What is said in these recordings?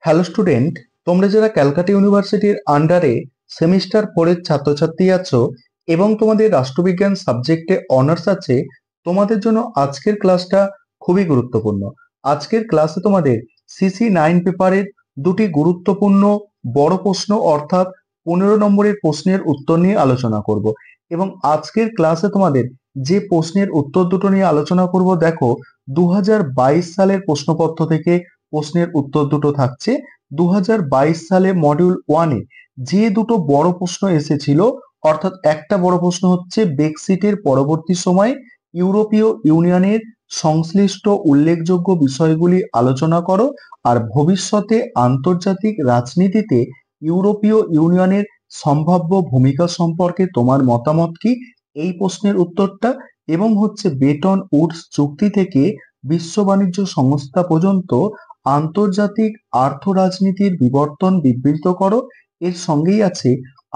Hello student, তোমরা যারা ক্যালকাটা ইউনিভার্সিটির আন্ডারে সেমিস্টার 4 এর ছাত্রছাত্রী আছো এবং তোমাদের রাষ্ট্রবিজ্ঞান সাবজেক্টে অনার্স আছে, তোমাদের জন্য আজকের ক্লাসটা খুবই গুরুত্বপূর্ণ। আজকের ক্লাসে তোমাদের CC9 পেপারের দুটি গুরুত্বপূর্ণ বড় প্রশ্ন অর্থাৎ 15 নম্বরের প্রশ্নের উত্তর নিয়ে আলোচনা করব। এবং আজকের ক্লাসে তোমাদের যে প্রশ্নের উত্তর দুটো নিয়ে আলোচনা করব, দেখো 2022 সালের প্রশ্নপত্র থেকে প্রশ্নের উত্তর দুটো থাকছে। 2022 সালে মডিউল 1-এ যে দুটো বড় প্রশ্ন এসেছিল, অর্থাৎ একটা বড় প্রশ্ন হচ্ছে ব্রেক্সিটের পরবর্তী সময়ে ইউরোপীয় ইউনিয়নের সংশ্লিষ্ট উল্লেখযোগ্য বিষয়গুলি আলোচনা করো, আর ভবিষ্যতে আন্তর্জাতিক রাজনীতিতে ইউরোপীয় ইউনিয়নের সম্ভাব্য ভূমিকা সম্পর্কে তোমার মতামত কি, এই প্রশ্নের উত্তরটা। এবং হচ্ছে বেটন উডস চুক্তি থেকে বিশ্ব বাণিজ্য সংস্থা পর্যন্ত আন্তর্জাতিক আর্থ রাজনীতির বিবর্তন বিবৃত করো। এর সঙ্গেই আছে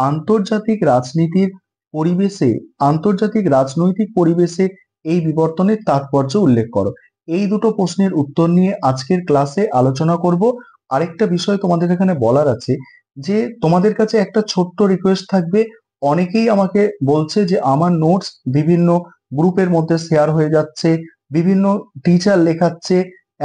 আন্তর্জাতিক রাজনীতির পরিবেশে, আন্তর্জাতিক রাজনৈতিক পরিবেশে এই বিবর্তনের তাৎপর্য উল্লেখ করো। এই দুটো প্রশ্নের উত্তর নিয়ে আজকের ক্লাসে আলোচনা করব। আরেকটা বিষয় তোমাদের এখানে বলার আছে যে তোমাদের কাছে একটা ছোট্ট রিকোয়েস্ট থাকবে। অনেকেই আমাকে বলছে যে আমার নোটস বিভিন্ন গ্রুপের মধ্যে শেয়ার হয়ে যাচ্ছে, বিভিন্ন টিচার লেখাচ্ছে,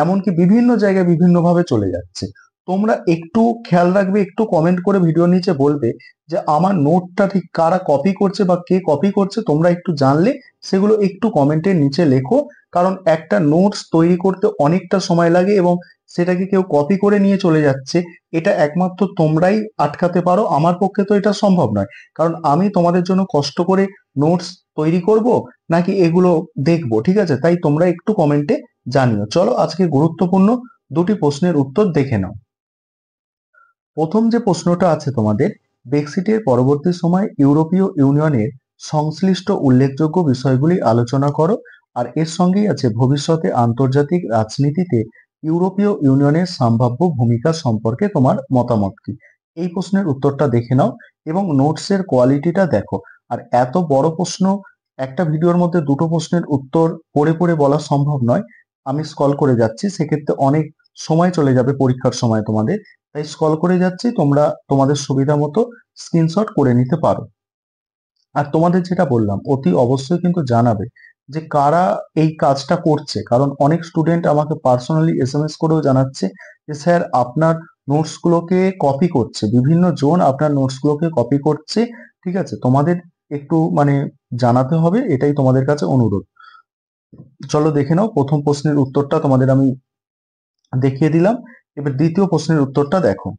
এমনকি বিভিন্ন জায়গায় বিভিন্ন ভাবে চলে যাচ্ছে। তোমরা একটু খেয়াল রাখবে, একটু কমেন্ট করে ভিডিওর নিচে বলবে যে আমার নোটটা ঠিক কারা কপি করছে বা কে কপি করছে। তোমরা একটু জানলে সেগুলো একটু কমেন্টের নিচে লেখো, কারণ একটা নোটস তৈরি করতে অনেকটা সময় লাগে এবং সেটাকে কেউ কপি করে নিয়ে চলে যাচ্ছে, এটা একমাত্র তোমরাই আটকাতে পারো। আমার পক্ষে তো এটা সম্ভব নয়, কারণ আমি তোমাদের জন্য কষ্ট করে নোটস তৈরি করব নাকি এগুলো দেখবো, ঠিক আছে? তাই তোমরা একটু কমেন্টে জানিও। চলো আজকে গুরুত্বপূর্ণ দুটি প্রশ্নের উত্তর দেখে নাও। প্রথম যে প্রশ্নটা আছে তোমাদের, ব্রেক্সিটের পরবর্তী সময় ইউরোপীয় ইউনিয়নের সংশ্লিষ্ট উল্লেখযোগ্য বিষয়গুলি আলোচনা করো, আর এর সঙ্গেই আছে ভবিষ্যতে আন্তর্জাতিক রাজনীতিতে ইউরোপীয় ইউনিয়নের সম্ভাব্য ভূমিকা সম্পর্কে তোমার মতামত কি। এই প্রশ্নের উত্তরটা দেখে নাও এবং নোটসের কোয়ালিটিটা দেখো। আর এত বড় প্রশ্ন একটা ভিডিওর মধ্যে দুটো প্রশ্নের উত্তর পড়ে পড়ে বলা সম্ভব নয়। আমি স্ক্রল করে যাচ্ছি, সেক্ষেত্রে অনেক সময় চলে যাবে পরীক্ষার সময় তোমাদের। তাই স্ক্রল করে যাচ্ছি, তোমরা তোমাদের সুবিধা মতো স্ক্রিনশট করে নিতে পারো। আর তোমাদের যেটা বললাম, অতি অবশ্যই কিন্তু জানাবে যে কারা এই কাজটা করছে, কারণ অনেক স্টুডেন্ট আমাকে পার্সোনালি SMS করেও জানাচ্ছে যে স্যার আপনার নোটস গুলোকে কপি করছে, বিভিন্ন জন আপনার নোটস গুলোকে কপি করছে। ঠিক আছে, তোমাদের একটু জানাতে হবে, এটাই তোমাদের কাছে অনুরোধ। চলো দেখে নাও, প্রথম প্রশ্নের উত্তরটা তোমাদের আমি দেখিয়ে দিলাম। এবার দ্বিতীয় প্রশ্নের উত্তরটা দেখো।